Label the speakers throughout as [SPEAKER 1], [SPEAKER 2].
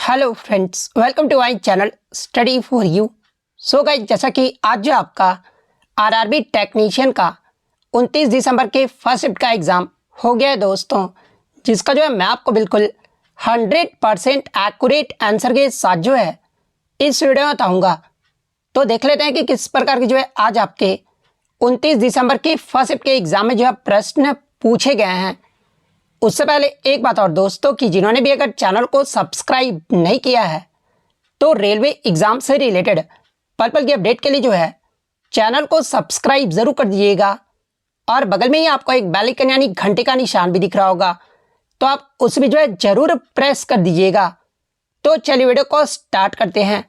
[SPEAKER 1] Hello friends, welcome to my channel study for you. So guys, जैसा कि आज जो आपका आरआरबी टेक्नीशियन का 29 दिसंबर के फर्स्ट शिफ्ट का एग्ज़ाम हो गया है दोस्तों, जिसका जो है मैं आपको बिल्कुल 100% एक्यूरेट आंसर के साथ जो है इस वीडियो में बताऊँगा। तो देख लेते हैं कि किस प्रकार की जो है आज आपके 29 दिसंबर के फर्स्ट शिफ्ट के एग्ज़ाम में जो है प्रश्न पूछे गए हैं। उससे पहले एक बात और दोस्तों, कि जिन्होंने भी अगर चैनल को सब्सक्राइब नहीं किया है तो रेलवे एग्ज़ाम से रिलेटेड पल पल की अपडेट के लिए जो है चैनल को सब्सक्राइब ज़रूर कर दीजिएगा। और बगल में ही आपको एक बेल आइकन यानी घंटे का निशान भी दिख रहा होगा, तो आप उस भी जो है ज़रूर प्रेस कर दीजिएगा। तो चलिए वीडियो को स्टार्ट करते हैं।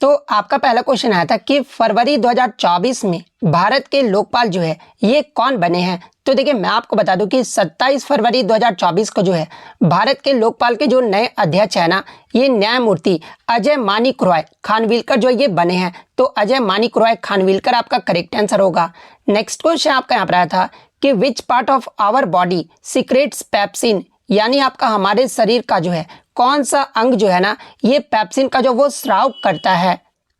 [SPEAKER 1] तो आपका पहला क्वेश्चन आया था कि फरवरी 2024 में भारत के लोकपाल जो है ये कौन बने हैं। तो देखिए, मैं आपको बता दूं कि 27 फरवरी 2024 को जो है भारत के लोकपाल के जो नए अध्यक्ष है ना, ये न्यायमूर्ति अजय मानिक रॉय खानविलकर जो ये बने हैं। तो अजय मानिक रॉय खानविलकर आपका करेक्ट आंसर होगा। नेक्स्ट क्वेश्चन आपका यहाँ पर आया था कि which part of our body secrets pepsin, यानी आपका हमारे शरीर का जो है कौन सा अंग जो है ना ये पेप्सिन का जो वो स्राव करता है।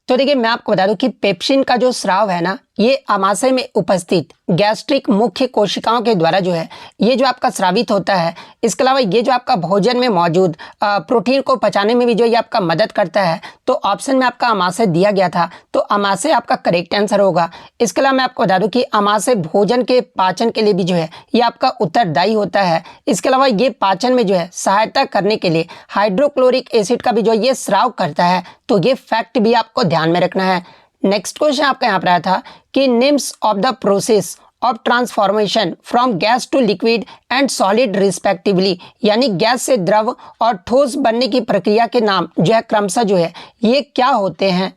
[SPEAKER 1] तो देखिए, मैं आपको बता दूं कि पेप्सिन का जो स्राव है ना, ये आमाशय में उपस्थित गैस्ट्रिक मुख्य कोशिकाओं के द्वारा जो है ये जो आपका स्रावित होता है। इसके अलावा ये जो आपका भोजन में मौजूद प्रोटीन को पचाने में भी जो ये आपका मदद करता है। तो ऑप्शन में आपका आमाशय दिया गया था, तो आमाशय आपका करेक्ट आंसर होगा। इसके अलावा मैं आपको बता दूं कि आमाशय भोजन के पाचन के लिए भी जो है ये आपका उत्तरदायी होता है। इसके अलावा ये पाचन में जो है सहायता करने के लिए हाइड्रोक्लोरिक एसिड का भी जो ये स्राव करता है। तो ये फैक्ट भी आपको ध्यान में रखना है। नेक्स्ट क्वेश्चन आपका यहाँ पर आया था कि names of the process of transformation from gas to liquid and solid respectively, यानी गैस से द्रव और ठोस बनने की प्रक्रिया के नाम जो है क्रमशः जो है ये क्या होते हैं।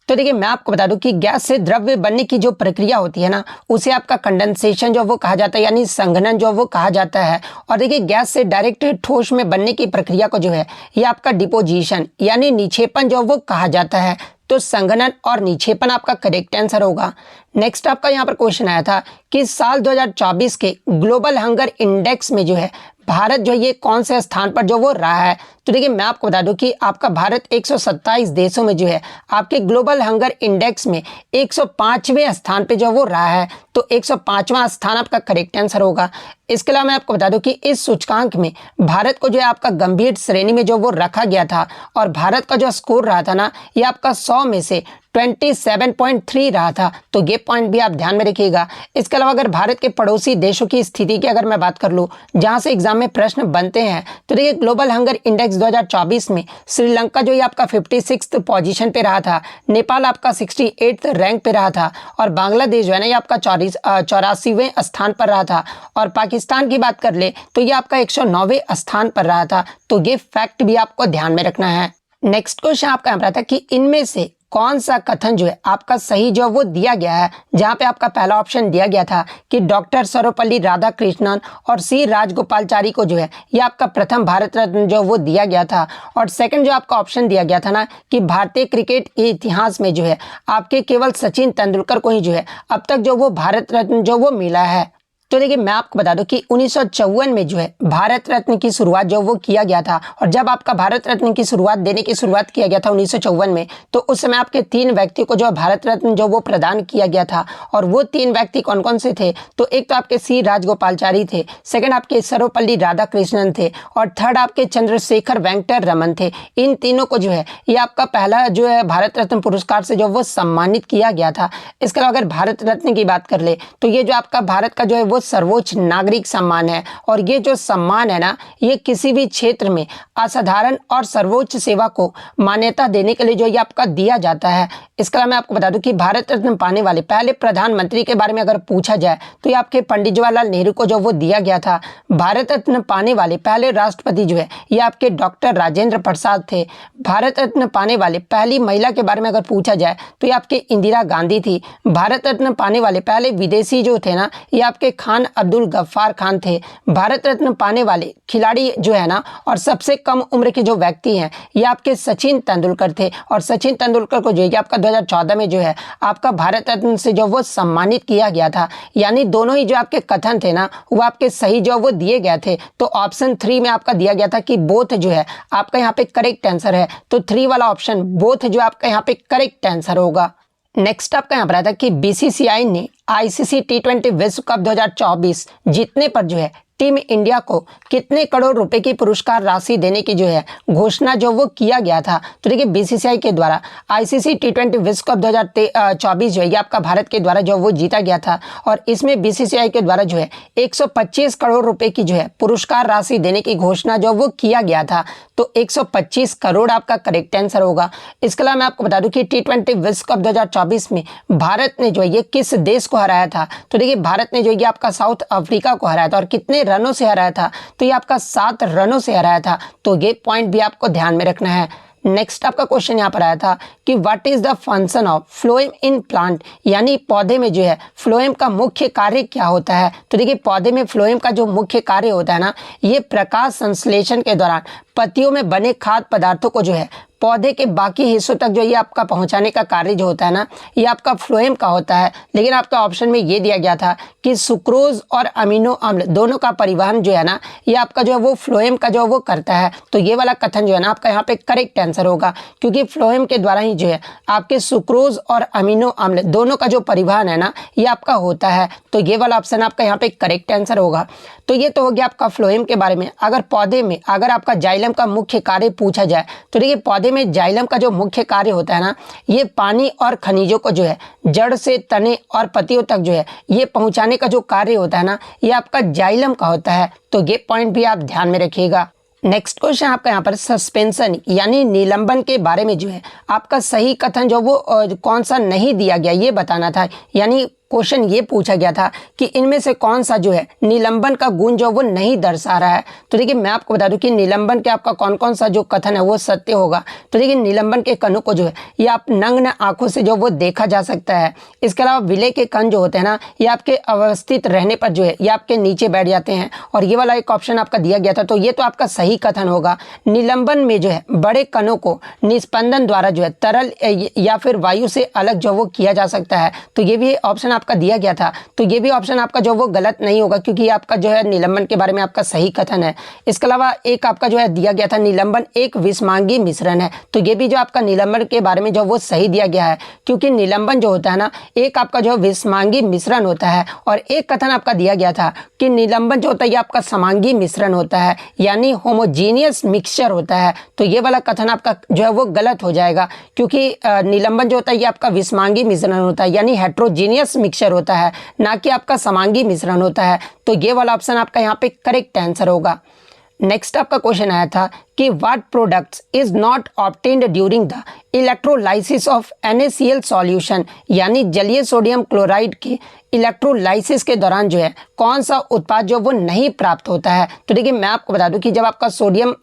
[SPEAKER 1] तो देखिए, मैं आपको बता दूं कि गैस से द्रव्य बनने की जो प्रक्रिया होती है ना, उसे आपका कंडेंसेशन जो वो कहा जाता है, यानी संघनन जो वो कहा जाता है। और देखिए, गैस से डायरेक्ट ठोस में बनने की प्रक्रिया को जो है ये आपका डिपोजिशन यानी निक्षेपण जो वो कहा जाता है। तो संघनन और निक्षेपण आपका करेक्ट आंसर होगा। नेक्स्ट आपका यहाँ पर क्वेश्चन आया था कि साल 2024 के ग्लोबल हंगर इंडेक्स में जो है भारत जो ये कौन से स्थान पर जो वो रहा है। तो देखिए, मैं आपको बता दूं कि आपका भारत 127 देशों में जो है आपके ग्लोबल हंगर इंडेक्स में 105वें स्थान पे जो वो रहा है। तो 105वां स्थान आपका करेक्ट आंसर होगा। इसके अलावा मैं आपको बता दूं कि इस सूचकांक में भारत को जो है आपका गंभीर श्रेणी में जो वो रखा गया था, और भारत का जो स्कोर रहा था ना ये आपका 100 में से 27.3 रहा था। तो ये पॉइंट भी आप ध्यान में रखिएगा। इसके अलावा अगर भारत के पड़ोसी देशों की स्थिति की अगर मैं बात कर लूँ जहाँ से एग्जाम में प्रश्न बनते हैं, तो देखिए ग्लोबल हंगर इंडेक्स 2024 में श्रीलंका जो ये आपका 56th पोजीशन पे रहा था, नेपाल आपका 68th रैंक पे रहा था, और बांग्लादेश जो है ना ये आपका 84वें स्थान पर रहा था, और पाकिस्तान की बात कर ले तो ये आपका 109वें स्थान पर रहा था। तो ये फैक्ट भी आपको ध्यान में रखना है। नेक्स्ट क्वेश्चन आपका यहाँ पर था कि इनमें से कौन सा कथन जो है आपका सही जो वो दिया गया है। जहां पे आपका पहला ऑप्शन दिया गया था कि डॉक्टर सर्वपल्ली राधाकृष्णन और सी राजगोपालचारी को जो है ये आपका प्रथम भारत रत्न जो वो दिया गया था, और सेकंड जो आपका ऑप्शन दिया गया था ना कि भारतीय क्रिकेट के इतिहास में जो है आपके केवल सचिन तेंदुलकर को ही जो है अब तक जो वो भारत रत्न जो वो मिला है। तो देखिए, मैं आपको बता दूं कि 1954 में जो है भारत रत्न की शुरुआत जो वो किया गया था, और जब आपका भारत रत्न की शुरुआत देने की शुरुआत किया गया था 1954 में, तो उस समय आपके 3 व्यक्ति को जो भारत रत्न जो वो प्रदान किया गया था। और वो 3 व्यक्ति कौन कौन से थे, तो एक तो आपके सी राजगोपालचारी थे, सेकंड आपके सर्वपल्ली राधाकृष्णन थे, और थर्ड आपके चंद्रशेखर वेंकट रमन थे। इन तीनों को जो है ये आपका पहला जो है भारत रत्न पुरस्कार से जो वो सम्मानित किया गया था। इसके अलावा अगर भारत रत्न की बात कर ले तो ये जो आपका भारत का जो है वो सर्वोच्च नागरिक सम्मान है, और ये जो सम्मान है ना ये किसी भी क्षेत्र में असाधारण और सर्वोच्च सेवा को मान्यता देने के लिए जो ये आपका दिया जाता है। इसके अलावा मैं आपको बता दूं कि भारत रत्न पाने वाले पहले प्रधानमंत्री के बारे में अगर पूछा जाए तो ये आपके पंडित जवाहरलाल नेहरू को जो वो दिया गया था। भारत रत्न पाने वाले पहले राष्ट्रपति जो है ये आपके डॉक्टर राजेंद्र प्रसाद थे। भारत रत्न पाने वाले पहली महिला के बारे में अगर पूछा जाए तो ये आपके इंदिरा गांधी थी। भारत रत्न पाने वाले पहले विदेशी जो थे ना ये आपके खान अब्दुल गफ्फार खान थे। भारत रत्न पाने वाले खिलाड़ी जो है ना और सबसे कम उम्र के जो व्यक्ति हैं ये आपके सचिन तेंदुलकर थे। और सचिन तेंदुलकर को जो है आपका 2014 में जो है आपका भारत रत्न से जो वो सम्मानित किया गया था। यानी दोनों ही जो आपके कथन थे ना वो आपके सही जो वो दिए गए थे। तो ऑप्शन 3 में आपका दिया गया था कि बोथ जो है आपका यहाँ पे करेक्ट आंसर है। तो 3 वाला ऑप्शन बोथ जो आपका यहाँ पे करेक्ट आंसर होगा। नेक्स्ट आपका यहाँ पर आता है कि बीसीसीआई ने आईसीसी टी20 विश्व कप 2024 जीतने पर जो है टीम इंडिया को कितने करोड़ रुपए की पुरस्कार राशि देने की जो है घोषणा जो वो किया गया था। तो देखिए बीसीसीआई के द्वारा आईसीसी टी20 विश्व कप 2024 जो है ये आपका भारत के द्वारा जो वो जीता गया था और इसमें बीसीसीआई के द्वारा जो है 125 करोड़ रुपए की जो है पुरस्कार राशि देने की घोषणा जो वो किया गया था। तो 125 करोड़ आपका करेक्ट आंसर होगा। इसके अलावा मैं आपको बता दूं कि टी20 विश्व कप 2024 में भारत ने जो है ये किस देश को हराया था। तो देखिए भारत ने जो ये आपका साउथ अफ्रीका को हराया था और कितने रनों से हराया था। तो ये आपका 7 रनों से हराया था। तो ये पॉइंट भी आपको ध्यान में रखना है। नेक्स्ट आपका क्वेश्चन यहाँ पर आया था कि what is the function of phloem in plant, यानी पौधे में जो है फ्लोएम का मुख्य कार्य क्या होता है। तो देखिए पौधे में फ्लोएम का जो मुख्य कार्य होता है ना ये प्रकाश संश्लेषण के दौरान पत्तियों में बने खाद्य पदार्थों को जो है पौधे के बाकी हिस्सों तक जो ये आपका पहुंचाने का कार्य जो होता है ना ये आपका फ्लोएम का होता है। लेकिन आपका ऑप्शन में ये दिया गया था कि सुक्रोज और अमीनो अम्ल दोनों का परिवहन जो है ना ये आपका जो है वो फ्लोएम का जो वो करता है। तो ये वाला कथन जो है ना आपका यहाँ पे करेक्ट आंसर होगा क्योंकि फ्लोएम के द्वारा ही जो है आपके सुक्रोज और अमीनो अम्ल दोनों का जो परिवहन है ना ये आपका होता है। तो ये वाला ऑप्शन आपका यहाँ पे करेक्ट आंसर होगा। तो ये तो हो गया आपका फ्लोएम के बारे में। अगर पौधे में अगर आपका जाइलम का मुख्य कार्य पूछा जाए तो देखिए पौधे में जाइलम का जो मुख्य कार्य होता है ना ये पानी और खनिजों को जो है जड़ से तने और पत्तियों तक जो है ये पहुंचाने का जो कार्य होता है ना ये आपका जाइलम का होता है। तो ये पॉइंट भी आप ध्यान में रखिएगा। नेक्स्ट क्वेश्चन आपका यहाँ पर सस्पेंशन यानी निलंबन के बारे में जो है आपका सही कथन जो वो कौन सा नहीं दिया गया ये बताना था। यानी क्वेश्चन ये पूछा गया था कि इनमें से कौन सा जो है निलंबन का गुण जो वो नहीं दर्शा रहा है। तो देखिए मैं आपको बता दूं कि निलंबन के आपका कौन कौन सा जो कथन है वो सत्य होगा। तो देखिए निलंबन के कणों को जो है ये आप नग्न आंखों से जो वो देखा जा सकता है। इसके अलावा विलय के कण जो होते हैं ना ये आपके अवस्थित रहने पर जो है ये आपके नीचे बैठ जाते हैं और ये वाला एक ऑप्शन आपका दिया गया था। तो ये तो आपका सही कथन होगा। निलंबन में जो है बड़े कणों को निस्पंदन द्वारा जो है तरल या फिर वायु से अलग जो वो किया जा सकता है। तो ये भी ऑप्शन आपका दिया गया था। तो ये भी ऑप्शन आपका जो वो गलत नहीं होगा क्योंकि आपका जो है निलंबन के बारे में आपका सही कथन है। इसके अलावा एक आपका जो है दिया गया था निलंबन एक विषमांगी मिश्रण है। तो ये भी जो आपका निलंबन के बारे में जो वो सही दिया गया है क्योंकि निलंबन जो होता है ना एक आपका जो विषमांगी मिश्रण होता है और एक कथन आपका दिया गया था कि निलंबन जो होता है ये आपका समांगी मिश्रण होता है यानी होमोजीनियस मिक्सचर होता है। तो ये वाला कथन आपका जो है वो गलत हो जाएगा क्योंकि निलंबन जो होता है ये आपका विषमांगी मिश्रण होता है यानी हेट्रोजीनियस मिक्सचर होता है ना कि आपका समांगी मिश्रण होता है। तो ये वाला ऑप्शन आपका यहाँ पे करेक्ट आंसर होगा। नेक्स्ट आपका क्वेश्चन आया था कि what products is not obtained during the electrolysis of NaCl solution, यानी जलीय सोडियम क्लोराइड के इलेक्ट्रोलाइसिस के दौरान जो है कौन सा उत्पाद जो वो नहीं प्राप्त होता है। तो देखिए मैं आपको बता दूं कि जब आपका सोडियम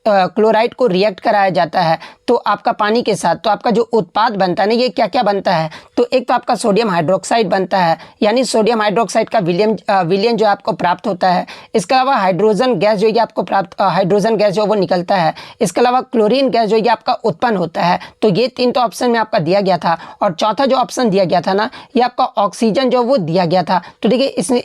[SPEAKER 1] क्लोराइड को रिएक्ट कराया जाता है तो आपका पानी के साथ तो आपका जो उत्पाद बनता है ना ये क्या क्या बनता है। तो एक तो आपका सोडियम हाइड्रोक्साइड बनता है यानी सोडियम हाइड्रोक्साइड का विलयन जो आपको प्राप्त होता है। इसके अलावा हाइड्रोजन गैस जो ये आपको हाइड्रोजन गैस जो वो निकलता है। इसके अलावा क्लोरीन गैस जो ये आपका उत्पन्न होता है। तो ये 3 तो ऑप्शन में आपका दिया गया था और चौथा जो ऑप्शन दिया गया था ना ये आपका ऑक्सीजन जो वो दिया गया था। तो देखिए इसमें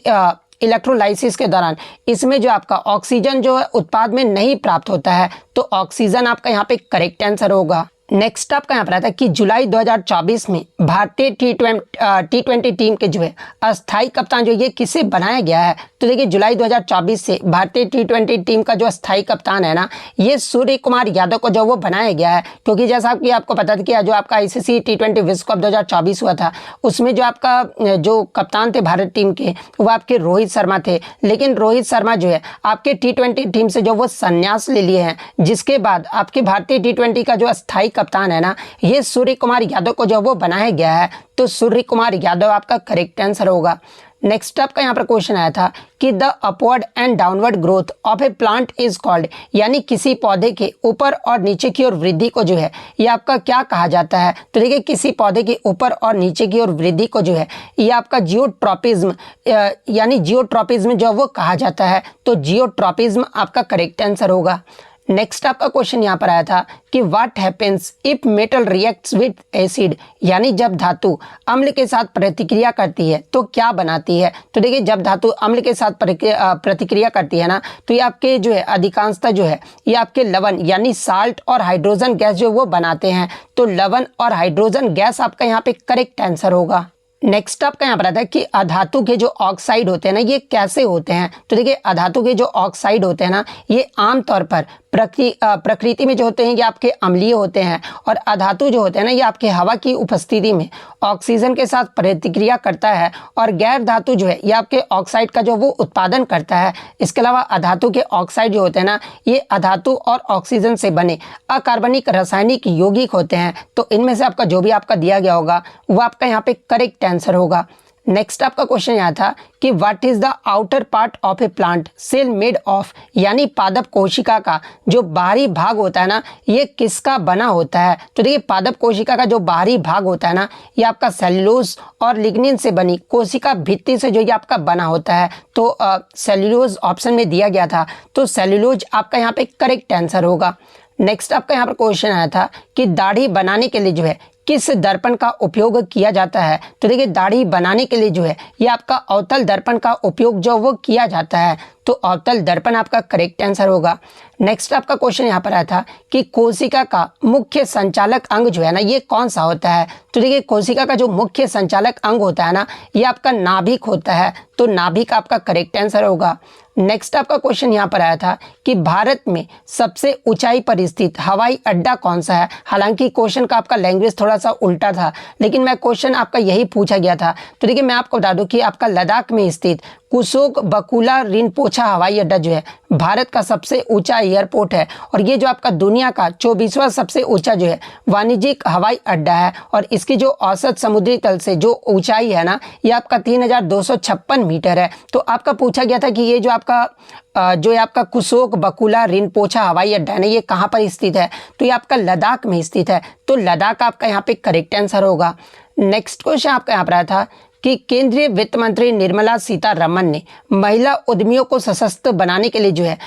[SPEAKER 1] इलेक्ट्रोलाइसिस के दौरान इसमें जो आपका ऑक्सीजन जो है उत्पाद में नहीं प्राप्त होता है। तो ऑक्सीजन आपका यहाँ पे करेक्ट आंसर होगा। नेक्स्ट आपका यहाँ पर आता है कि जुलाई 2024 में भारतीय टी20 टीम के जो है अस्थायी कप्तान जो ये किसे बनाया गया है। तो देखिए जुलाई 2024 से भारतीय टी20 टीम का जो अस्थायी कप्तान है ना ये सूर्य कुमार यादव को जो वो बनाया गया है क्योंकि जैसा कि आपको पता था कि जो आपका आईसीसी टी20 विश्व कप 2024 हुआ था उसमें जो आपका जो कप्तान थे भारत टीम के वो आपके रोहित शर्मा थे। लेकिन रोहित शर्मा जो है आपके टी20 टीम से जो वो संन्यास ले लिए हैं जिसके बाद आपके भारतीय टी20 का जो अस्थायी कप्तान है ना ये सूर्य कुमार यादव को जो वो बनाया गया है। तो सूर्य कुमार यादव आपका करेक्ट आंसर होगा। नेक्स्ट आपका यहाँ पर क्वेश्चन आया था कि the upward and downward growth of a plant is called, यानी किसी पौधे के ऊपर और नीचे की ओर वृद्धि को जो है ये आपका क्या कहा जाता है। तो देखिए किसी पौधे के ऊपर और नीचे की ओर वृद्धि को जो है ये आपका जियोट्रॉपिज्म यानी जियोट्रॉपिज्म जो वो कहा जाता है। तो जियोट्रॉपिज्म आपका करेक्ट आंसर होगा। नेक्स्ट आपका क्वेश्चन यहाँ पर आया था कि what happens if metal reacts with acid, यानी जब धातु अम्ल के साथ प्रतिक्रिया करती है तो क्या बनाती है। तो देखिए जब धातु अम्ल के साथ प्रतिक्रिया करती है ना तो ये आपके जो है अधिकांशतः जो है ये आपके लवण यानी साल्ट और हाइड्रोजन गैस जो वो बनाते हैं। तो लवण और हाइड्रोजन गैस आपका यहाँ पे करेक्ट आंसर होगा। नेक्स्ट आपका यहाँ पर आता है कि अधातु के जो ऑक्साइड होते हैं ना ये कैसे होते हैं। तो देखिए अधातु के जो ऑक्साइड होते हैं ना ये आमतौर पर प्रकृति में जो होते हैं ये आपके अम्लीय होते हैं, और अधातु जो होते हैं ना ये आपके हवा की उपस्थिति में ऑक्सीजन के साथ प्रतिक्रिया करता है, और गैर धातु जो है ये आपके ऑक्साइड का जो वो उत्पादन करता है। इसके अलावा अधातु के ऑक्साइड जो होते हैं ना ये अधातु और ऑक्सीजन से बने अकार्बनिक रासायनिक यौगिक होते हैं। तो इनमें से आपका जो भी आपका दिया गया होगा वो आपका यहाँ पे करेक्ट आंसर होगा। नेक्स्ट आपका क्वेश्चन यहाँ था कि what is the outer part of a plant cell made of, यानी पादप कोशिका का जो बाहरी भाग होता है ना ये किसका बना होता है। तो देखिए पादप कोशिका का जो बाहरी भाग होता है ना ये आपका सेल्यूलोज और लिग्निन से बनी कोशिका भित्ति से जो ये आपका बना होता है। तो सेल्यूलोज ऑप्शन में दिया गया था, तो सेल्यूलोज आपका यहाँ पे करेक्ट आंसर होगा। नेक्स्ट आपका यहाँ पर क्वेश्चन आया था कि दाढ़ी बनाने के लिए जो है किस दर्पण का उपयोग किया जाता है। तो देखिए दाढ़ी बनाने के लिए जो है ये आपका अवतल दर्पण का उपयोग जो वो किया जाता है। तो अवतल दर्पण आपका करेक्ट आंसर होगा। नेक्स्ट आपका क्वेश्चन यहाँ पर आया था कि कोशिका का मुख्य संचालक अंग जो है ना ये कौन सा होता है। तो देखिए कोशिका का जो मुख्य संचालक अंग होता है ना ये आपका नाभिक होता है। तो नाभिक आपका करेक्ट आंसर होगा। नेक्स्ट आपका क्वेश्चन यहाँ पर आया था कि भारत में सबसे ऊंचाई पर स्थित हवाई अड्डा कौन सा है। हालांकि क्वेश्चन का आपका लैंग्वेज थोड़ा सा उल्टा था, लेकिन मैं क्वेश्चन आपका यही पूछा गया था। तो देखिए मैं आपको बता दूं कि आपका लद्दाख में स्थित कुशोक बकुला रिनपोछा हवाई अड्डा जो है भारत का सबसे ऊंचा एयरपोर्ट है, और ये जो आपका दुनिया का 24वां सबसे ऊंचा जो है वाणिज्यिक हवाई अड्डा है। और इसकी जो औसत समुद्री तल से जो ऊंचाई है ना ये आपका 3256 मीटर है। तो आपका पूछा गया था कि ये जो आपका कुशोक बकुला रिनपोछा हवाई अड्डा है ना ये कहाँ पर स्थित है। तो ये आपका लद्दाख में स्थित है। तो लद्दाख आपका यहाँ पे करेक्ट आंसर होगा। नेक्स्ट क्वेश्चन आपका यहाँ पर आया था कि केंद्रीय वित्त मंत्री निर्मला सीतारमण ने महिला उद्यमियों को सशक्त बनाने के लिए जो है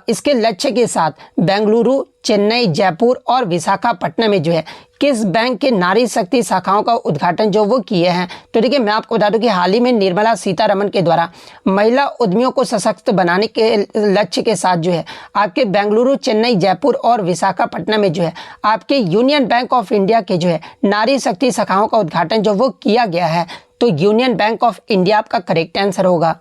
[SPEAKER 1] इसके लक्ष्य के साथ बेंगलुरु, चेन्नई, जयपुर और विशाखापट्टनम में जो है किस बैंक के नारी शक्ति शाखाओं का उद्घाटन जो वो किए हैं। तो देखिए मैं आपको बता दूं कि हाल ही में निर्मला सीतारमण के द्वारा महिला उद्यमियों को सशक्त बनाने के लक्ष्य के साथ जो है आपके बेंगलुरु, चेन्नई, जयपुर और विशाखापट्टनम में जो है आपके यूनियन बैंक ऑफ इंडिया के जो है नारी शक्ति शाखाओं का उद्घाटन जो वो किया गया है। तो यूनियन बैंक ऑफ इंडिया आपका करेक्ट आंसर होगा।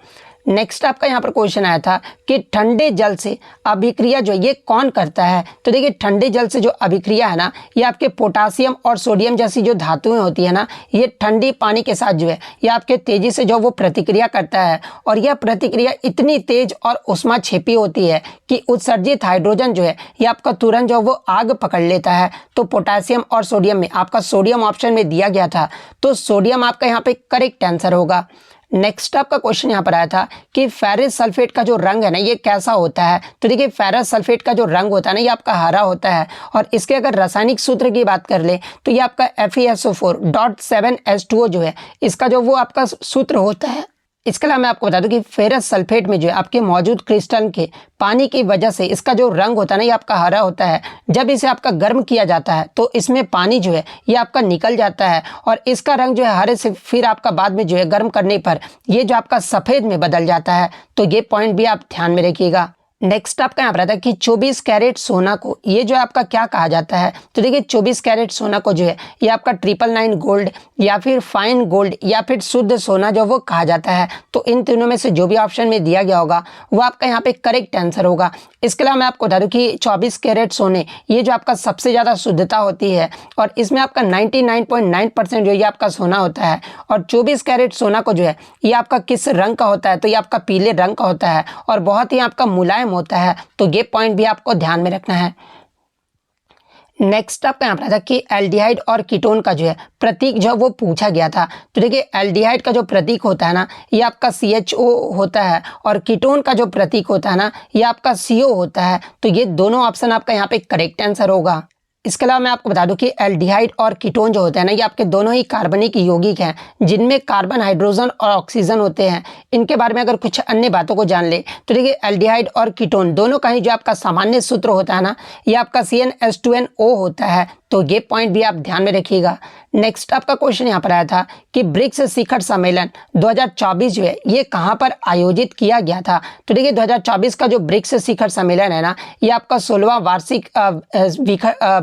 [SPEAKER 1] नेक्स्ट आपका यहाँ पर क्वेश्चन आया था कि ठंडे जल से अभिक्रिया जो ये कौन करता है। तो देखिए ठंडे जल से जो अभिक्रिया है ना ये आपके पोटासियम और सोडियम जैसी जो धातुएं होती है ना ये ठंडी पानी के साथ जो है ये आपके तेजी से जो वो प्रतिक्रिया करता है, और यह प्रतिक्रिया इतनी तेज और उष्मा छेपी होती है कि उत्सर्जित हाइड्रोजन जो है ये आपका तुरंत जो वो आग पकड़ लेता है। तो पोटासियम और सोडियम में आपका सोडियम ऑप्शन में दिया गया था, तो सोडियम आपका यहाँ पे करेक्ट आंसर होगा। नेक्स्ट आपका क्वेश्चन यहाँ पर आया था कि फेरस सल्फेट का जो रंग है ना ये कैसा होता है। तो देखिए फेरस सल्फेट का जो रंग होता है ना ये आपका हरा होता है, और इसके अगर रासायनिक सूत्र की बात कर ले तो ये आपका FeSO4.7H2O जो है इसका जो वो आपका सूत्र होता है। इसके अलावा मैं आपको बता दूं कि फेरस सल्फेट में जो है आपके मौजूद क्रिस्टल के पानी की वजह से इसका जो रंग होता है ना ये आपका हरा होता है। जब इसे आपका गर्म किया जाता है तो इसमें पानी जो है ये आपका निकल जाता है, और इसका रंग जो है हरे से फिर आपका बाद में जो है गर्म करने पर ये जो आपका सफ़ेद में बदल जाता है। तो ये पॉइंट भी आप ध्यान में रखिएगा। नेक्स्ट आपका यहाँ पर आता है कि 24 कैरेट सोना को ये जो आपका क्या कहा जाता है। तो देखिए 24 कैरेट सोना को जो है ये आपका 999 गोल्ड या फिर फाइन गोल्ड या फिर शुद्ध सोना जो वो कहा जाता है। तो इन तीनों में से जो भी ऑप्शन में दिया गया होगा वो आपका यहाँ पे करेक्ट आंसर होगा। इसके अलावा मैं आपको बता दूं कि 24 कैरेट सोने ये जो आपका सबसे ज़्यादा शुद्धता होती है, और इसमें आपका 99.9% जो ये आपका सोना होता है। और 24 कैरेट सोना को जो है ये आपका किस रंग का होता है। तो ये आपका पीले रंग का होता है और बहुत ही आपका मुलायम होता है। तो ये पॉइंट भी आपको ध्यान में रखना है। नेक्स्ट आपका यहाँ पर था कि एल्डिहाइड और कीटोन का जो है प्रतीक जो है वो पूछा गया था। तो देखिए एल्डिहाइड का जो प्रतीक होता है ना ये आपका CHO होता है और कीटोन का जो प्रतीक होता है ना ये आपका CO होता है। तो ये दोनों ऑप्शन आपका यहाँ पे करेक्ट आंसर होगा। इसके अलावा मैं आपको बता दूं कि एल्डिहाइड और कीटोन जो होते हैं ना ये आपके दोनों ही कार्बनिक यौगिक हैं जिनमें कार्बन, हाइड्रोजन और ऑक्सीजन होते हैं। इनके बारे में अगर कुछ अन्य बातों को जान ले तो देखिए एल्डिहाइड और कीटोन दोनों का ही जो आपका सामान्य सूत्र होता है ना ये आपका CnH2nO होता है। तो ये पॉइंट भी आप ध्यान में रखिएगा। नेक्स्ट आपका क्वेश्चन यहाँ पर आया था कि ब्रिक्स शिखर सम्मेलन 2024 जो है ये कहाँ पर आयोजित किया गया था। तो देखिए 2024 का जो ब्रिक्स शिखर सम्मेलन है ना ये आपका 16वां वार्षिक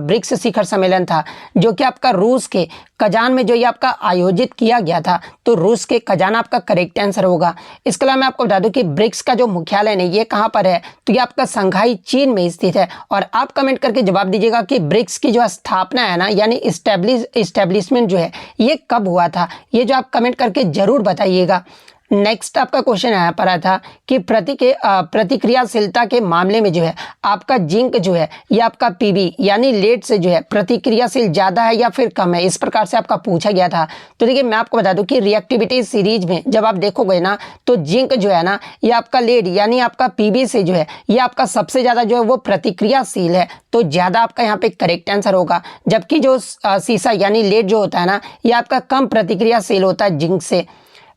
[SPEAKER 1] ब्रिक्स शिखर सम्मेलन था जो कि आपका रूस के कजान में जो ये आपका आयोजित किया गया था। तो रूस के कजान आपका करेक्ट आंसर होगा। इसके अलावा मैं आपको बता दूं कि ब्रिक्स का जो मुख्यालय है ये कहाँ पर है तो ये आपका संघाई चीन में स्थित है। और आप कमेंट करके जवाब दीजिएगा कि ब्रिक्स की जो स्थापना है ना यानी इस्टेब्लिशमेंट जो है ये कब हुआ था, ये जो आप कमेंट करके जरूर बताइएगा। नेक्स्ट आपका क्वेश्चन आया पर था कि प्रतिक्रियाशीलता के मामले में जो है आपका जिंक जो है ये आपका PB यानी लेड से जो है प्रतिक्रियाशील ज़्यादा है या फिर कम है, इस प्रकार से आपका पूछा गया था। तो देखिए मैं आपको बता दूं कि रिएक्टिविटी सीरीज में जब आप देखोगे ना तो जिंक जो है ना ये आपका लेड यानी आपका PB से जो है ये आपका सबसे ज़्यादा जो है वो प्रतिक्रियाशील है। तो ज़्यादा आपका यहाँ पे करेक्ट आंसर होगा। जबकि जो सीसा यानी लेड जो होता है ना ये आपका कम प्रतिक्रियाशील होता है जिंक से।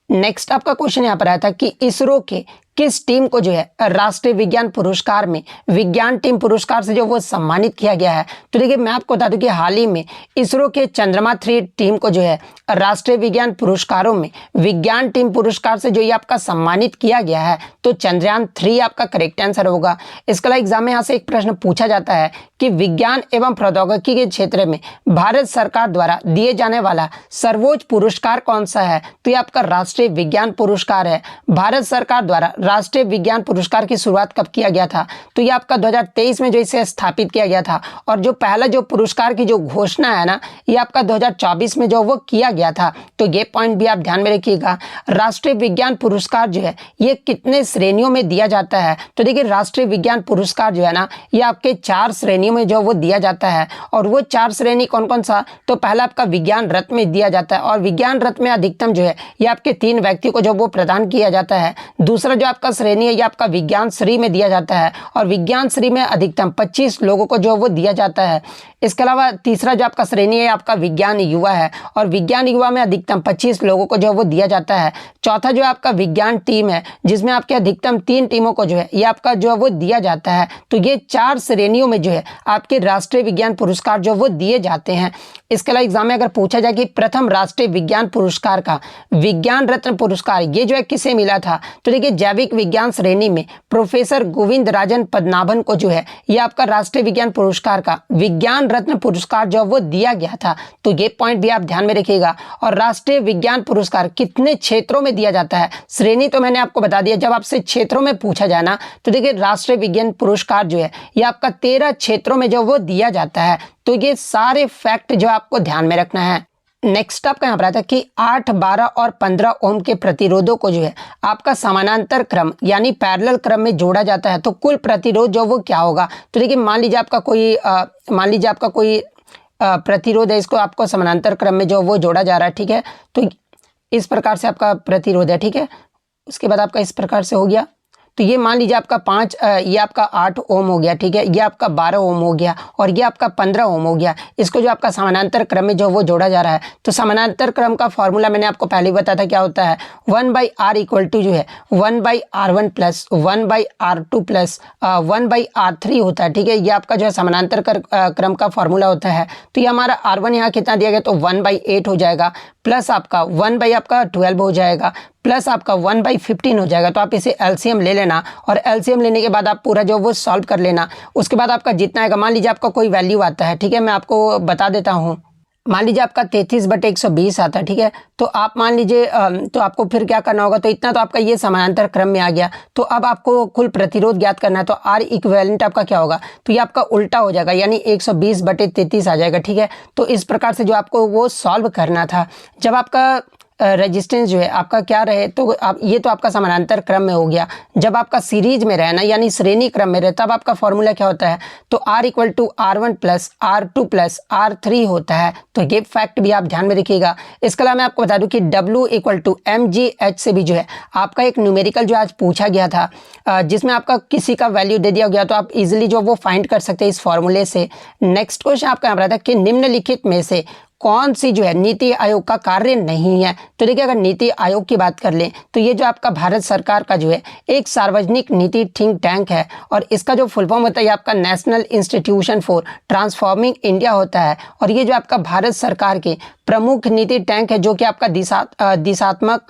[SPEAKER 1] नेक्स्ट आपका क्वेश्चन यहाँ पर आया था कि इसरो के किस टीम को जो है राष्ट्रीय विज्ञान पुरस्कार में विज्ञान टीम पुरस्कार से जो वो सम्मानित किया गया है। तो देखिए मैं आपको बता दूं कि हाल ही में इसरो के चंद्रमा 3 टीम को जो है राष्ट्रीय विज्ञान पुरस्कारों में विज्ञान टीम पुरस्कार से जो ये आपका सम्मानित किया गया है। तो चंद्रयान 3 आपका करेक्ट आंसर होगा। इसके अलावा एग्जाम में यहाँ से एक प्रश्न पूछा जाता है कि विज्ञान एवं प्रौद्योगिकी के क्षेत्र में भारत सरकार द्वारा दिए जाने वाला सर्वोच्च पुरस्कार कौन सा है। तो ये आपका राष्ट्रीय विज्ञान पुरस्कार है। भारत सरकार द्वारा राष्ट्रीय विज्ञान पुरस्कार की शुरुआत कब किया गया था तो ये आपका 2023 में जो इसे स्थापित किया गया था। और जो पहला जो पुरस्कार की जो घोषणा है ना ये आपका 2024 में जो वो किया गया था। तो ये पॉइंट भी आप ध्यान में रखिएगा। राष्ट्रीय विज्ञान पुरस्कार जो है ये कितने श्रेणियों में दिया जाता है। तो देखिए राष्ट्रीय विज्ञान पुरस्कार जो है ना ये आपके 4 श्रेणियों में जो वो दिया जाता है। और वो 4 श्रेणी कौन कौन सा, तो पहला आपका विज्ञान रत्न में दिया जाता है और विज्ञान रत्न में अधिकतम जो है ये आपके 3 व्यक्ति को जो वो प्रदान किया जाता है। दूसरा जो आपका श्रेणी है ये आपका विज्ञान श्री में दिया जाता है और विज्ञान श्री में अधिकतम 25 लोगों को जो वो दिया जाता है। इसके अलावा तीसरा जो आपका श्रेणी है आपका विज्ञान युवा है और विज्ञान युवा में अधिकतम 25 लोगों को जो वो दिया जाता है। चौथा जो आपका विज्ञान टीम है जिसमें आपके अधिकतम 3 टीमों को जो है ये आपका जो है वो दिया जाता है। तो ये 4 श्रेणियों में जो है आपके राष्ट्रीय विज्ञान पुरस्कार जो वो दिए जाते हैं। इसके अलावा एग्जाम में अगर पूछा जाए कि प्रथम राष्ट्रीय विज्ञान पुरस्कार का विज्ञान रत्न पुरस्कार ये जो है किसे मिला था, तो देखिए जैविक विज्ञान श्रेणी में प्रोफेसर गोविंद राजन पद्मनाभन को जो है ये आपका राष्ट्रीय विज्ञान पुरस्कार का विज्ञान रत्न पुरस्कार जो वो दिया गया था। तो ये पॉइंट भी आप ध्यान में रखिएगा। और राष्ट्रीय विज्ञान पुरस्कार कितने क्षेत्रों में दिया जाता है, श्रेणी तो मैंने आपको बता दिया। जब आपसे क्षेत्रों में पूछा जाए ना तो देखिए राष्ट्रीय विज्ञान पुरस्कार जो है ये आपका 13 क्षेत्रों में जो वो दिया जाता है। तो ये सारे फैक्ट जो आपको ध्यान में रखना है। नेक्स्ट आपका यहाँ पर आता है कि 8, 12 और 15 ओम के प्रतिरोधों को जो है आपका समानांतर क्रम यानी पैरेलल क्रम में जोड़ा जाता है तो कुल प्रतिरोध जो वो क्या होगा। तो देखिए मान लीजिए आपका कोई प्रतिरोध है, इसको आपको समानांतर क्रम में जो वो जोड़ा जा रहा है, ठीक है। तो इस प्रकार से आपका प्रतिरोध है, ठीक है। उसके बाद आपका इस प्रकार से हो गया। तो ये मान लीजिए आपका 5 ये आपका 8 ओम हो गया, ठीक है। ये आपका 12 ओम हो गया और ये आपका 15 ओम हो गया। इसको जो आपका समानांतर क्रम में जो वो जोड़ा जा रहा है। तो समानांतर क्रम का फॉर्मूला मैंने आपको पहले ही बताया था क्या होता है, 1/r इक्वल टू जो है 1/r1 plus 1/r2 plus 1/r3 होता है, ठीक है। ये आपका जो है समानांतर क्रम का फॉर्मूला होता है। तो ये हमारा r1 यहाँ कितना दिया गया तो 1/8 हो जाएगा प्लस आपका 1/12 हो जाएगा प्लस आपका 1/15 हो जाएगा। तो आप इसे एलसीएम ले लेना और एलसीएम लेने के बाद आप पूरा जो वो सॉल्व कर लेना। उसके बाद आपका जितना आएगा, मान लीजिए आपका कोई वैल्यू आता है, ठीक है, मैं आपको बता देता हूँ। मान लीजिए आपका 33/120 आता है, ठीक है। तो आप मान लीजिए तो आपको फिर क्या करना होगा, तो इतना तो आपका ये समानांतर क्रम में आ गया। तो अब आपको कुल प्रतिरोध ज्ञात करना है। तो R इक्विवेलेंट आपका क्या होगा, तो ये आपका उल्टा हो जाएगा यानी 120/33 आ जाएगा, ठीक है। तो इस प्रकार से जो आपको वो सॉल्व करना था। जब आपका रेजिस्टेंस जो है आपका क्या रहे, तो आप ये तो आपका समानांतर क्रम में हो गया। जब आपका सीरीज में रहे ना, यानी श्रेणी क्रम में रहे, तब आपका फॉर्मूला क्या होता है, तो R = R1 + R2 + R3 होता है। तो ये फैक्ट भी आप ध्यान में रखिएगा। इसके अलावा मैं आपको बता दूं कि W = mgh से भी जो है आपका एक न्यूमेरिकल जो आज पूछा गया था, जिसमें आपका किसी का वैल्यू दे दिया गया, तो आप इजीली जो वो फाइंड कर सकते हैं इस फॉर्मूले से। नेक्स्ट क्वेश्चन आपका यहाँ पर आता है कि निम्नलिखित में से कौन सी जो है नीति आयोग का कार्य नहीं है। तो देखिए, अगर नीति आयोग की बात कर लें तो ये जो आपका भारत सरकार का जो है एक सार्वजनिक नीति थिंक टैंक है, और इसका जो फुल फॉर्म होता है ये आपका national institution for transforming India होता है। और ये जो आपका भारत सरकार के प्रमुख नीति टैंक है, जो कि आपका दिशात्मक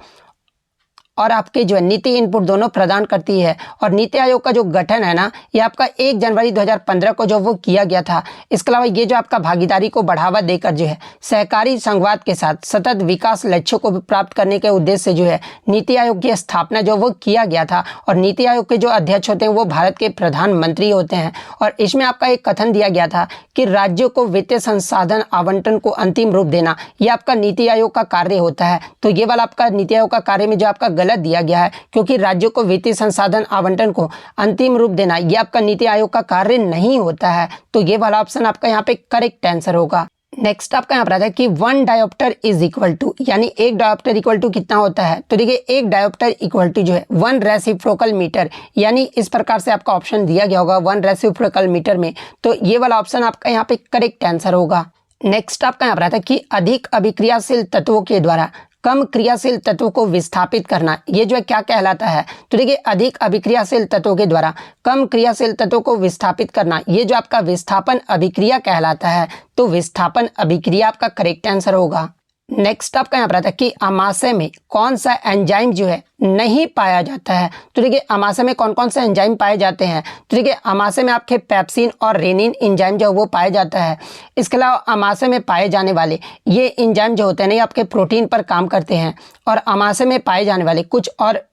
[SPEAKER 1] और आपके जो है नीति इनपुट दोनों प्रदान करती है। और नीति आयोग का जो गठन है ना, ये आपका 1 जनवरी 2015 को जो वो किया गया था। इसके अलावा ये जो आपका भागीदारी को बढ़ावा देकर जो है सहकारी संघवाद के साथ सतत विकास लक्ष्यों को प्राप्त करने के उद्देश्य से जो है नीति आयोग की स्थापना जो वो किया गया था। और नीति आयोग के जो अध्यक्ष होते हैं वो भारत के प्रधानमंत्री होते हैं। और इसमें आपका एक कथन दिया गया था कि राज्यों को वित्तीय संसाधन आवंटन को अंतिम रूप देना, ये आपका नीति आयोग का कार्य होता है। तो ये वाला आपका नीति आयोग का कार्य में जो आपका गलत दिया गया है, क्योंकि राज्यों को वित्तीय संसाधन आवंटन को अंतिम रूप देना ये आपका नीति आयोग का कार्य नहीं होता है। तो ये वाला ऑप्शन आपका यहाँ पे करेक्ट आंसर होगा। नेक्स्ट आपका यहाँ पर आता है कि 1 डायोप्टर इज इक्वल टू, यानी 1 डायोप्टर इक्वल टू कितना होता है। तो देखिए, 1 डायोप्टर इक्वल टू जो है 1 रेसिप्रोकल मीटर, यानी इस प्रकार से आपका ऑप्शन दिया गया होगा 1 रेसिप्रोकल मीटर में। तो ये वाला ऑप्शन आपका यहाँ पे करेक्ट आंसर होगा। नेक्स्ट आपका यहाँ पर आता है कि अधिक अभिक्रियाशील तत्वों के द्वारा कम क्रियाशील तत्वों को विस्थापित करना, ये जो है क्या कहलाता है। तो देखिए, अधिक अभिक्रियाशील तत्वों के द्वारा कम क्रियाशील तत्वों को विस्थापित करना, ये जो आपका विस्थापन अभिक्रिया कहलाता है। तो विस्थापन अभिक्रिया आपका करेक्ट आंसर होगा। नेक्स्ट आपका यहाँ पर आता है कि अमाशय में कौन सा एंजाइम जो है नहीं पाया जाता है। तो देखिए, अमाशय में कौन कौन से एंजाइम पाए जाते हैं। तो देखिए, अमाशय में आपके पेप्सिन और रेनिन एंजाइम जो वो पाया जाता है। इसके अलावा अमाशय में पाए जाने वाले ये एंजाइम जो होते हैं ना, ये आपके प्रोटीन पर काम करते हैं। और अमाशय में पाए जाने वाले कुछ और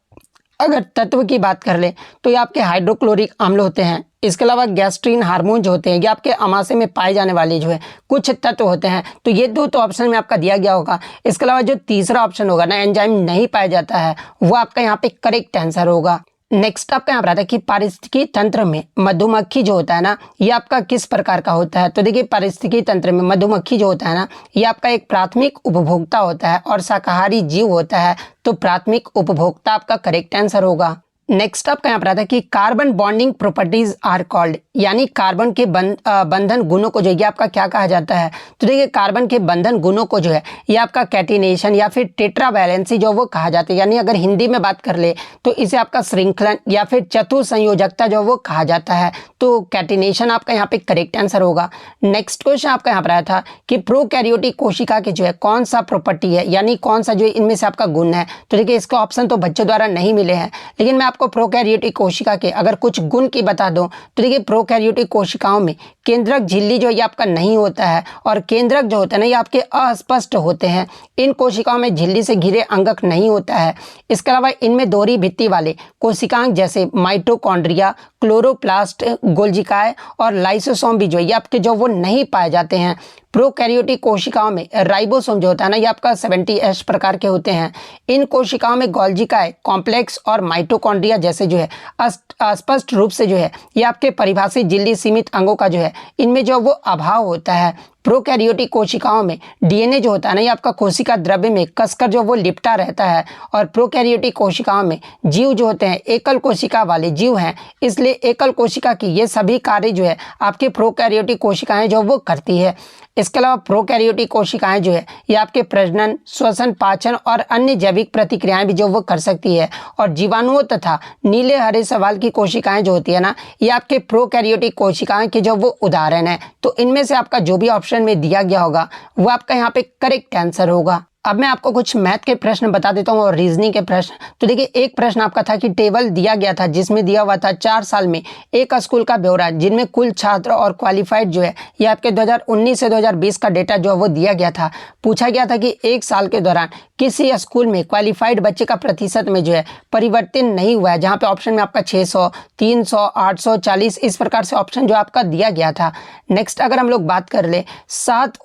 [SPEAKER 1] अगर तत्व की बात कर ले तो ये आपके हाइड्रोक्लोरिक अम्ल होते हैं। इसके अलावा गैस्ट्रीन हार्मोन जो होते हैं, ये आपके अमाशय में पाए जाने वाले जो है कुछ तत्व होते हैं। तो ये दो तो ऑप्शन में आपका दिया गया होगा। इसके अलावा जो तीसरा ऑप्शन होगा ना, एंजाइम नहीं पाया जाता है, वो आपका यहाँ पे करेक्ट आंसर होगा। नेक्स्ट आपका यहाँ पर आता है कि पारिस्थितिकी तंत्र में मधुमक्खी जो होता है ना, ये आपका किस प्रकार का होता है। तो देखिए, पारिस्थितिकी तंत्र में मधुमक्खी जो होता है ना, ये आपका एक प्राथमिक उपभोक्ता होता है और शाकाहारी जीव होता है। तो प्राथमिक उपभोक्ता आपका करेक्ट आंसर होगा। नेक्स्ट आपका यहाँ पर आता है कि carbon bonding properties are called, यानी कार्बन के बंधन गुणों को जो है आपका क्या कहा जाता है। तो देखिए, कार्बन के बंधन गुणों को जो है ये आपका कैटिनेशन या फिर टेट्रावैलेंसी जो वो कहा जाता है। यानी अगर हिंदी में बात कर ले तो इसे आपका श्रृंखलन या फिर चतुसंयोजकता जो वो कहा जाता है। तो कैटिनेशन आपका यहाँ पे करेक्ट आंसर होगा। नेक्स्ट क्वेश्चन आपका यहाँ पर आया था कि प्रोकैरियोटिक कोशिका के जो है कौन सा प्रॉपर्टी है, यानी कौन सा जो इनमें से आपका गुण है। तो देखिए, इसका ऑप्शन तो बच्चों द्वारा नहीं मिले हैं, लेकिन मैं आपको प्रोकैरियोटिक कोशिका के अगर कुछ गुण की बता दूं तो देखिए, प्रोकैरियोटिक कोशिकाओं में केंद्रक झिल्ली जो ये आपका नहीं होता है, और केंद्रक जो होता है ना, ये आपके अस्पष्ट होते हैं। इन कोशिकाओं में झिल्ली से घिरे अंगक नहीं होता है। इसके अलावा इनमें दोहरी भित्ति वाले कोशिकांग जैसे माइटोकॉन्ड्रिया, क्लोरोप्लास्ट, गोल्जिकाए और लाइसोसोम भी जो ये आपके जो वो नहीं पाए जाते हैं। प्रोकैरियोटिक कोशिकाओं में राइबोसोम जो होता है ना, ये आपका 70S प्रकार के होते हैं। इन कोशिकाओं में गोल्जिकाए, कॉम्प्लेक्स और माइटोकॉन्ड्रिया जैसे जो है स्पष्ट रूप से जो है ये आपके परिभाषित झिल्ली सीमित अंगों का जो है इनमें जो वो अभाव होता है। प्रोकैरियोटिक कोशिकाओं में डीएनए जो होता है ना, ये आपका कोशिका द्रव्य में कसकर जो वो लिपटा रहता है। और प्रोकैरियोटिक कोशिकाओं में जीव जो होते हैं एकल कोशिका वाले जीव हैं, इसलिए एकल कोशिका की ये सभी कार्य जो है आपके प्रोकैरियोटिक कोशिकाएं जो वो करती है। इसके अलावा प्रोकैरियोटिक कोशिकाएं जो है ये आपके प्रजनन, श्वसन, पाचन और अन्य जैविक प्रतिक्रियाएं भी जो वो कर सकती है। और जीवाणुओं तथा नीले हरे सवाल की कोशिकाएं जो होती है ना, ये आपके प्रोकैरियोटिक कोशिकाएं के जो वो उदाहरण है। तो इनमें से आपका जो भी ऑप्शन में दिया गया होगा वो आपका यहाँ पे करेक्ट आंसर होगा। अब मैं आपको कुछ मैथ के प्रश्न बता देता हूँ और रीजनिंग के प्रश्न। तो देखिए, एक प्रश्न आपका था कि टेबल दिया गया था जिसमें दिया हुआ था 4 साल में एक स्कूल का ब्यौरा, जिनमें कुल छात्र और क्वालिफाइड जो है ये आपके 2019 से 2020 का डेटा जो है वो दिया गया था। पूछा गया था कि एक साल के दौरान किसी स्कूल में क्वालिफाइड बच्चे का प्रतिशत में जो है परिवर्तन नहीं हुआ है, जहाँ पे ऑप्शन में आपका 600, 300, 800, 40 इस प्रकार से ऑप्शन जो आपका दिया गया था। नेक्स्ट अगर हम लोग बात कर ले 7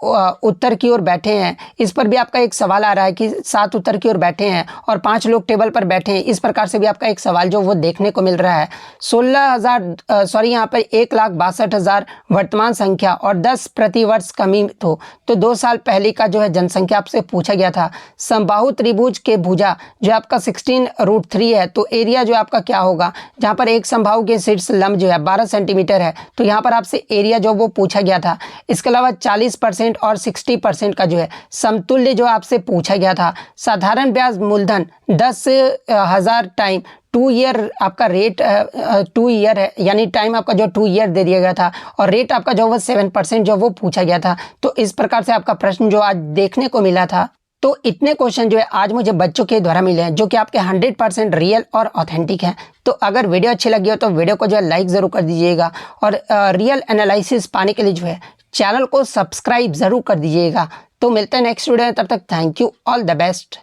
[SPEAKER 1] उत्तर की ओर बैठे हैं, इस पर भी आपका एक सवाल आ रहा है कि 7 उत्तर की ओर बैठे हैं और 5 लोग टेबल पर बैठे हैं, इस प्रकार से भी आपका एक सवाल जो वो देखने को मिल रहा है। 16,000 यहाँ पर 1,62,000 वर्तमान संख्या और 10 प्रतिवर्ष कमी तो 2 साल पहले का जो है जनसंख्या आपसे पूछा गया था। समबाहु त्रिभुज के भुजा जो आपका 16√3 है, तो एरिया जो आपका क्या होगा, जहाँ पर एक समबाहु के शीर्ष लंब जो है 12 सेंटीमीटर है, तो यहाँ पर आपसे एरिया जो वो पूछा गया था। इसके अलावा 40% और 60% का जो है समतुल्य जो आपसे पूछा गया था। साधारण ब्याज मूलधन 10,000 टाइम 2 ईयर आपका रेट 2 ईयर है, यानी टाइम आपका जो 2 ईयर दे दिया गया था और रेट आपका जो वो 7% जो वो पूछा गया था। तो इस प्रकार से आपका प्रश्न जो आज देखने को मिला था। तो इतने क्वेश्चन जो है आज मुझे बच्चों के द्वारा मिले हैं, जो कि आपके 100% रियल और ऑथेंटिक हैं। तो अगर वीडियो अच्छी लगी हो तो वीडियो को जो है लाइक ज़रूर कर दीजिएगा और रियल एनालिसिस पाने के लिए जो है चैनल को सब्सक्राइब ज़रूर कर दीजिएगा। तो मिलते हैं नेक्स्ट वीडियो में, तब तक thank you, all the best.